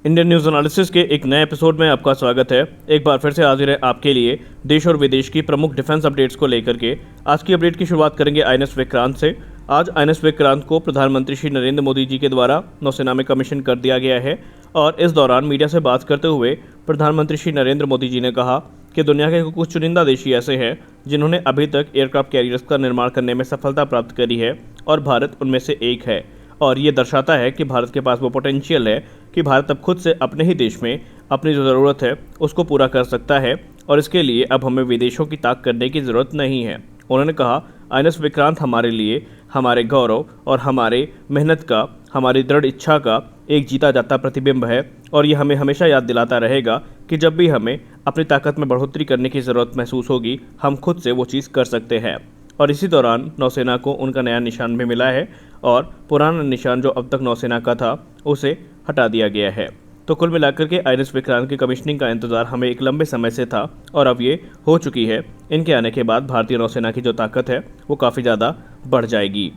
Indian news analysis के एक नए एपिसोड में आपका स्वागत है। एक बार फिर से हाजिर है आपके लिए देश और विदेश की प्रमुख डिफेंस अपडेट्स को लेकर के। आज की अपडेट की शुरुआत करेंगे आईएनएस विक्रांत से। आज आईएनएस विक्रांत को प्रधानमंत्री श्री नरेंद्र मोदी जी के द्वारा नौसेना में कमीशन कर दिया गया है और इस दौरान मीडिया से बात करते हुए प्रधानमंत्री श्री नरेंद्र मोदी जी ने कहा कि दुनिया के कुछ चुनिंदा देश ही ऐसे हैं जिन्होंने अभी तक एयरक्राफ्ट कैरियर्स का निर्माण करने में सफलता प्राप्त करी है और भारत उनमें से एक है। और ये दर्शाता है कि भारत के पास वो पोटेंशियल है कि भारत अब खुद से अपने ही देश में अपनी जो ज़रूरत है उसको पूरा कर सकता है और इसके लिए अब हमें विदेशों की ताक करने की ज़रूरत नहीं है। उन्होंने कहा, आईएनएस विक्रांत हमारे लिए हमारे गौरव और हमारे मेहनत का, हमारी दृढ़ इच्छा का एक जीता जाता प्रतिबिंब है और ये हमें हमेशा याद दिलाता रहेगा कि जब भी हमें अपनी ताकत में बढ़ोतरी करने की ज़रूरत महसूस होगी हम खुद से वो चीज़ कर सकते हैं। और इसी दौरान नौसेना को उनका नया निशान भी मिला है और पुराना निशान जो अब तक नौसेना का था उसे हटा दिया गया है। तो कुल मिलाकर के आईएनएस विक्रांत की कमीशनिंग का इंतजार हमें एक लंबे समय से था और अब ये हो चुकी है। इनके आने के बाद भारतीय नौसेना की जो ताकत है वो काफ़ी ज़्यादा बढ़ जाएगी।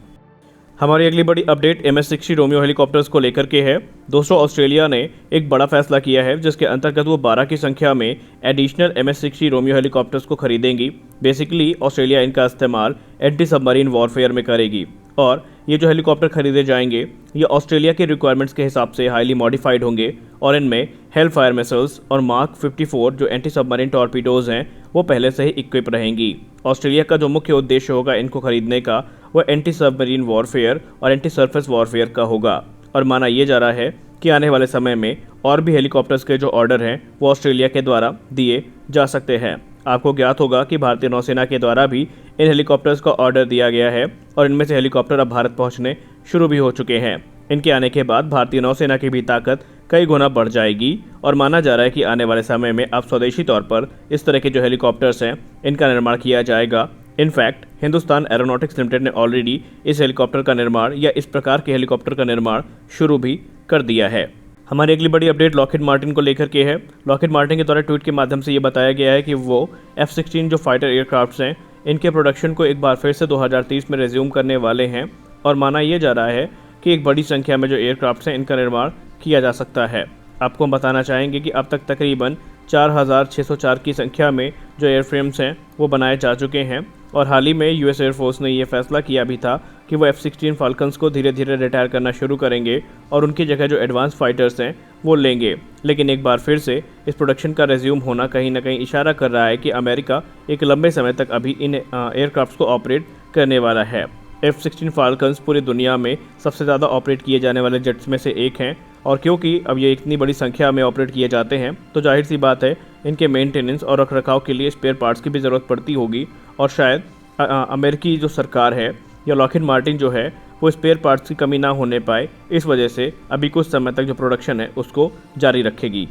हमारी अगली बड़ी अपडेट MS-60 रोमियो हेलीकॉप्टर्स को लेकर के है। दोस्तों, ऑस्ट्रेलिया ने एक बड़ा फैसला किया है जिसके अंतर्गत वो 12 की संख्या में एडिशनल MS-60 रोमियो हेलीकॉप्टर्स को खरीदेंगी। बेसिकली ऑस्ट्रेलिया इनका इस्तेमाल एंटी सबमरीन वॉरफेयर में करेगी और ये जो हेलीकॉप्टर खरीदे जाएंगे ये ऑस्ट्रेलिया के रिक्वायरमेंट्स के हिसाब से हाईली मॉडिफाइड होंगे और इनमें हेल फायर मिसाइल्स और मार्क 54 जो एंटी सबमरीन टॉर्पीडोज हैं वो पहले से ही इक्विप रहेंगी। ऑस्ट्रेलिया का जो मुख्य उद्देश्य होगा इनको खरीदने का वो एंटी सबमरीन वॉरफेयर और एंटी सरफेस वॉरफेयर का होगा और माना यह जा रहा है कि आने वाले समय में और भी हेलीकॉप्टर्स के जो ऑर्डर हैं वो ऑस्ट्रेलिया के द्वारा दिए जा सकते हैं। आपको ज्ञात होगा कि भारतीय नौसेना के द्वारा भी इन हेलीकॉप्टर्स का ऑर्डर दिया गया है और इनमें से हेलीकॉप्टर अब भारत पहुंचने शुरू भी हो चुके हैं। इनके आने के बाद भारतीय नौसेना की भी ताकत कई गुना बढ़ जाएगी और माना जा रहा है कि आने वाले समय में अब स्वदेशी तौर पर इस तरह के जो हेलीकॉप्टर्स हैं इनका निर्माण किया जाएगा। इनफैक्ट हिंदुस्तान एरोनॉटिक्स लिमिटेड ने ऑलरेडी इस हेलीकॉप्टर का निर्माण या इस प्रकार के हेलीकॉप्टर का निर्माण शुरू भी कर दिया है। हमारी अगली बड़ी अपडेट लॉकहीड मार्टिन को लेकर के है। लॉकहीड मार्टिन के द्वारा ट्वीट के माध्यम से ये बताया गया है कि वो F-16 जो फाइटर एयरक्राफ्ट्स हैं इनके प्रोडक्शन को एक बार फिर से 2030 में रिज्यूम करने वाले हैं और माना यह जा रहा है कि एक बड़ी संख्या में जो एयरक्राफ्ट्स हैं इनका निर्माण किया जा सकता है। आपको हम बताना चाहेंगे कि अब तक तकरीबन 4604 की संख्या में जो एयरफ्रेम्स हैं वो बनाए जा चुके हैं और हाल ही में यूएस एयरफोर्स ने यह फैसला किया भी था कि वो F-16 फाल्कन्स को धीरे धीरे रिटायर करना शुरू करेंगे और उनकी जगह जो एडवांस फाइटर्स हैं वो लेंगे। लेकिन एक बार फिर से इस प्रोडक्शन का रेज्यूम होना कहीं ना कहीं इशारा कर रहा है कि अमेरिका एक लंबे समय तक अभी इन एयरक्राफ्ट्स को ऑपरेट करने वाला है। F-16 फाल्कन्स पूरी दुनिया में सबसे ज़्यादा ऑपरेट किए जाने वाले जेट्स में से एक हैं और क्योंकि अब ये इतनी बड़ी संख्या में ऑपरेट किए जाते हैं तो जाहिर सी बात है इनके मेंटेनेंस और रखरखाव के लिए स्पेयर पार्ट्स की भी ज़रूरत पड़ती होगी और शायद अमेरिकी जो सरकार है या लॉकहीड मार्टिन जो है वो स्पेयर पार्ट्स की कमी ना होने पाए, इस वजह से अभी कुछ समय तक जो प्रोडक्शन है उसको जारी रखेगी।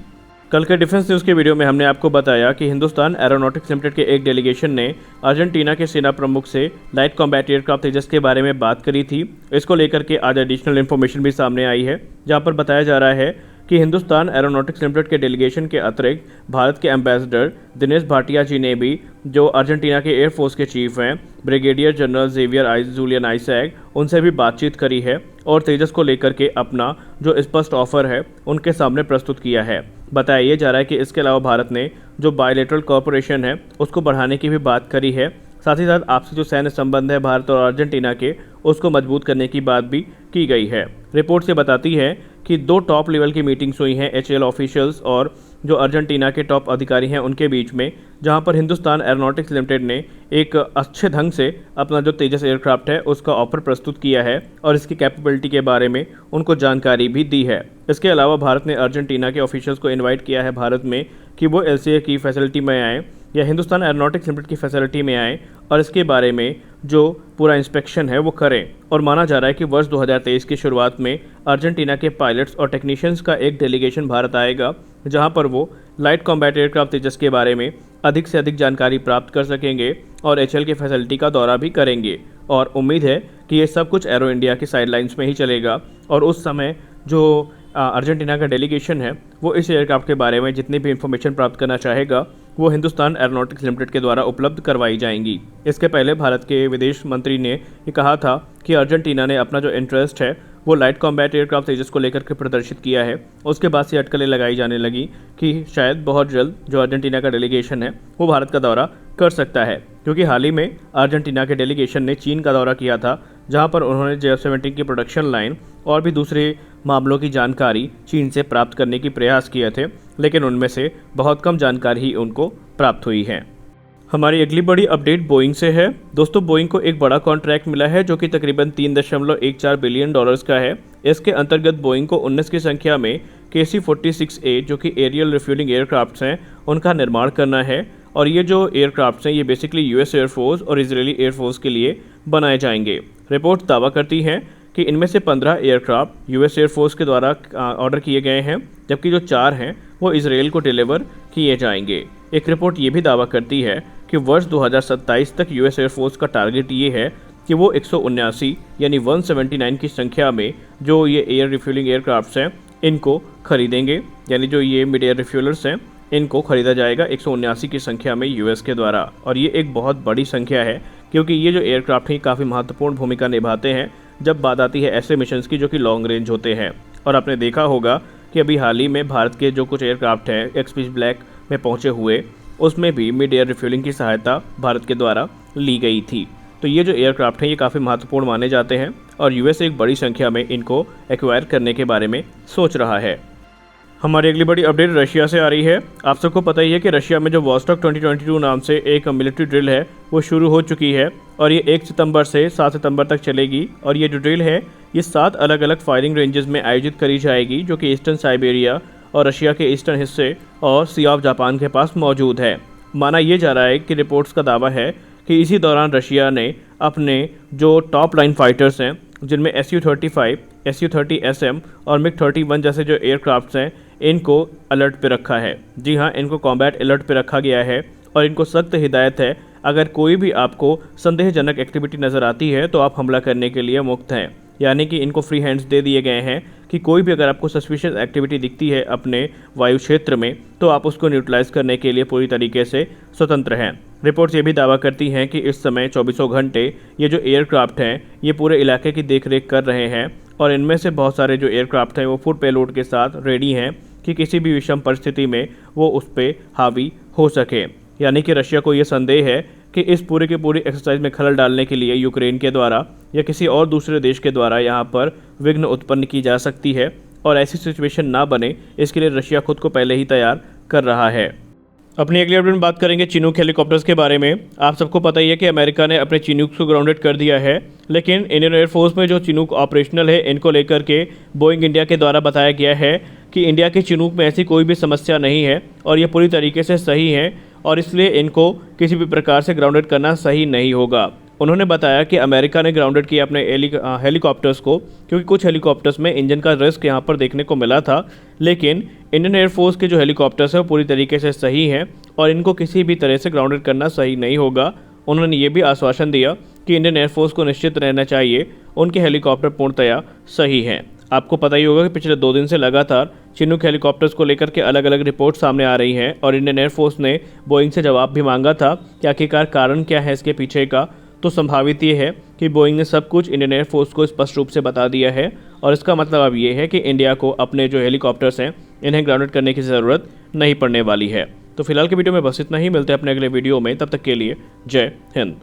कल के डिफेंस न्यूज़ के वीडियो में हमने आपको बताया कि हिंदुस्तान एरोनॉटिक्स लिमिटेड के एक डेलीगेशन ने अर्जेंटीना के सेना प्रमुख से लाइट कॉम्बैट एयरक्राफ्ट तेजस के बारे में बात करी थी। इसको लेकर के आज एडिशनल इन्फॉर्मेशन भी सामने आई है जहां पर बताया जा रहा है कि हिंदुस्तान एरोनॉटिक्स लिमिटेड के डेलीगेशन के अतिरिक्त भारत के एम्बेसडर दिनेश भाटिया जी ने भी जो अर्जेंटीना के एयरफोर्स के चीफ हैं brigadier general Xavier Julian Isaac उनसे भी बातचीत करी है और तेजस को लेकर के अपना जो स्पष्ट ऑफर है उनके सामने प्रस्तुत किया है। बताया ये जा रहा है कि इसके अलावा भारत ने जो बायलैटरल कॉर्पोरेशन है उसको बढ़ाने की भी बात करी है। साथ ही साथ आपसी जो सैन्य संबंध है भारत और अर्जेंटीना के उसको मजबूत करने की बात भी की गई है। रिपोर्ट से बताती है कि 2 टॉप लेवल की मीटिंग्स हुई हैं HAL ऑफिशियल्स और जो अर्जेंटीना के टॉप अधिकारी हैं उनके बीच में, जहां पर हिंदुस्तान एरोनॉटिक्स लिमिटेड ने एक अच्छे ढंग से अपना जो तेजस एयरक्राफ्ट है उसका ऑफर प्रस्तुत किया है और इसकी कैपेबिलिटी के बारे में उनको जानकारी भी दी है। इसके अलावा भारत ने अर्जेंटीना के ऑफिशियल्स को इन्वाइट किया है भारत में कि वो LCA की फैसिलिटी में आएँ या हिंदुस्तान एरोनॉटिक्स लिमिटेड की फैसिलिटी में आएँ और इसके बारे में जो पूरा इंस्पेक्शन है वो करें। और माना जा रहा है कि वर्ष 2023 की शुरुआत में अर्जेंटीना के पायलट्स और टेक्नीशियंस का एक डेलीगेशन भारत आएगा जहां पर वो लाइट कॉम्बैट एयरक्राफ्ट तेजस के बारे में अधिक से अधिक जानकारी प्राप्त कर सकेंगे और HAL की फैसिलिटी का दौरा भी करेंगे। और उम्मीद है कि ये सब कुछ एरो इंडिया की साइडलाइंस में ही चलेगा और उस समय जो अर्जेंटीना का डेलीगेशन है वो इस एयरक्राफ्ट के बारे में जितनी भी इंफॉर्मेशन प्राप्त करना चाहेगा वो हिंदुस्तान एरोनॉटिक्स लिमिटेड के द्वारा उपलब्ध करवाई जाएंगी। इसके पहले भारत के विदेश मंत्री ने ये कहा था कि अर्जेंटीना ने अपना जो इंटरेस्ट है वो लाइट कॉम्बैट एयरक्राफ्ट तेजस को लेकर के प्रदर्शित किया है, उसके बाद से अटकलें लगाई जाने लगी कि शायद बहुत जल्द जो अर्जेंटीना का डेलीगेशन है वो भारत का दौरा कर सकता है, क्योंकि हाल ही में अर्जेंटीना के डेलीगेशन ने चीन का दौरा किया था, जहां पर उन्होंने JF-17 की प्रोडक्शन लाइन और भी दूसरे मामलों की जानकारी चीन से प्राप्त करने की प्रयास किए थे, लेकिन उनमें से बहुत कम जानकारी ही उनको प्राप्त हुई है। हमारी अगली बड़ी अपडेट बोइंग से है। दोस्तों, बोइंग को एक बड़ा कॉन्ट्रैक्ट मिला है जो कि तकरीबन $3.14 बिलियन का है। इसके अंतर्गत बोइंग को 19 की संख्या में KC-46A जो कि एरियल रिफ्यूलिंग एयरक्राफ्ट्स हैं उनका निर्माण करना है, और ये जो एयरक्राफ्ट्स हैं ये बेसिकली US एयरफोर्स और इजरायली एयरफोर्स के लिए बनाए जाएंगे। रिपोर्ट दावा करती हैं कि इनमें से 15 एयरक्राफ्ट US एयरफोर्स के द्वारा ऑर्डर किए गए हैं, जबकि जो 4 हैं वो इसराइल को डिलीवर किए जाएंगे। एक रिपोर्ट ये भी दावा करती है कि वर्ष 2027 तक US एयरफोर्स का टारगेट ये है कि वो 179 यानी 179 की संख्या में जो ये एयर रिफ्यूलिंग एयरक्राफ्ट्स हैं इनको खरीदेंगे, यानी जो ये मिड एयर रिफ्यूलर्स हैं इनको खरीदा जाएगा 179 की संख्या में US के द्वारा। और ये एक बहुत बड़ी संख्या है, क्योंकि ये जो एयरक्राफ्ट हैं काफ़ी महत्वपूर्ण भूमिका निभाते हैं जब बात आती है ऐसे मिशंस की जो कि लॉन्ग रेंज होते हैं। और आपने देखा होगा कि अभी हाल ही में भारत के जो कुछ एयरक्राफ्ट हैं एक्सपीस ब्लैक में पहुँचे हुए, उसमें भी मिड एयर रिफ्यूलिंग की सहायता भारत के द्वारा ली गई थी। तो ये जो एयरक्राफ्ट हैं ये काफ़ी महत्वपूर्ण माने जाते हैं, और US एक बड़ी संख्या में इनको एक्वायर करने के बारे में सोच रहा है। हमारी अगली बड़ी अपडेट रशिया से आ रही है। आप सबको पता ही है कि रशिया में जो वॉस्टॉक 2022 नाम से एक मिलिट्री ड्रिल है वो शुरू हो चुकी है, और ये 1 सितंबर से 7 सितंबर तक चलेगी। और ये जो ड्रिल है ये 7 अलग अलग फायरिंग रेंजेस में आयोजित करी जाएगी, जो कि ईस्टर्न साइबेरिया और रशिया के ईस्टर्न हिस्से और सी ऑफ जापान के पास मौजूद है। माना यह जा रहा है कि रिपोर्ट्स का दावा है कि इसी दौरान रशिया ने अपने जो टॉप लाइन फाइटर्स हैं, जिनमें Su-35, Su-30SM और MiG-31 जैसे जो एयरक्राफ्ट्स हैं, इनको अलर्ट पे रखा है। जी हाँ, इनको कॉम्बैट अलर्ट पे रखा गया है, और इनको सख्त हिदायत है अगर कोई भी आपको संदेहजनक एक्टिविटी नज़र आती है तो आप हमला करने के लिए मुक्त हैं। यानी कि इनको फ्री हैंड्स दे दिए गए हैं कि कोई भी अगर आपको सस्पिशियस एक्टिविटी दिखती है अपने वायु क्षेत्र में तो आप उसको न्यूट्रलाइज करने के लिए पूरी तरीके से स्वतंत्र हैं। रिपोर्ट्स ये भी दावा करती हैं कि इस समय 24 घंटे ये जो एयरक्राफ्ट हैं ये पूरे इलाके की देखरेख कर रहे हैं, और इनमें से बहुत सारे जो एयरक्राफ्ट हैं वो फुट पेलोड के साथ रेडी हैं कि किसी भी विषम परिस्थिति में वो उस पर हावी हो सके। यानी कि रशिया को ये संदेह है कि इस पूरे के पूरी एक्सरसाइज में खलल डालने के लिए यूक्रेन के द्वारा या किसी और दूसरे देश के द्वारा यहाँ पर विघ्न उत्पन्न की जा सकती है, और ऐसी सिचुएशन ना बने इसके लिए रशिया खुद को पहले ही तैयार कर रहा है। अपनी अगली अपडेट में बात करेंगे चिनूक हेलीकॉप्टर्स के बारे में। आप सबको पता ही है कि अमेरिका ने अपने चिनूक्स को ग्राउंडेड कर दिया है, लेकिन इंडियन एयरफोर्स में जो चिनूक ऑपरेशनल है इनको लेकर के बोइंग इंडिया के द्वारा बताया गया है कि इंडिया के चिनूक में ऐसी कोई भी समस्या नहीं है और ये पूरी तरीके से सही है, और इसलिए इनको किसी भी प्रकार से ग्राउंडेड करना सही नहीं होगा। उन्होंने बताया कि अमेरिका ने ग्राउंडेड किया अपने हेलीकॉप्टर्स को क्योंकि कुछ हेलीकॉप्टर्स में इंजन का रिस्क यहाँ पर देखने को मिला था, लेकिन इंडियन एयरफोर्स के जो हेलीकॉप्टर्स हैं वो पूरी तरीके से सही हैं और इनको किसी भी तरह से ग्राउंडेड करना सही नहीं होगा। उन्होंने ये भी आश्वासन दिया कि इंडियन एयरफोर्स को निश्चित रहना चाहिए उनके हेलीकॉप्टर पूर्णतया सही हैं। आपको पता ही होगा कि पिछले 2 दिन से लगातार चिनूक हेलीकॉप्टर्स को लेकर के अलग अलग रिपोर्ट सामने आ रही हैं, और इंडियन एयरफोर्स ने बोइंग से जवाब भी मांगा था कि आखिरकार कारण क्या है इसके पीछे का। तो संभावित ये है कि बोइंग ने सब कुछ इंडियन एयरफोर्स को स्पष्ट रूप से बता दिया है, और इसका मतलब अब ये है कि इंडिया को अपने जो हेलीकॉप्टर्स हैं इन्हें ग्राउंडेड करने की ज़रूरत नहीं पड़ने वाली है। तो फिलहाल के वीडियो में बस इतना ही, मिलते हैं अपने अगले वीडियो में, तब तक के लिए जय हिंद।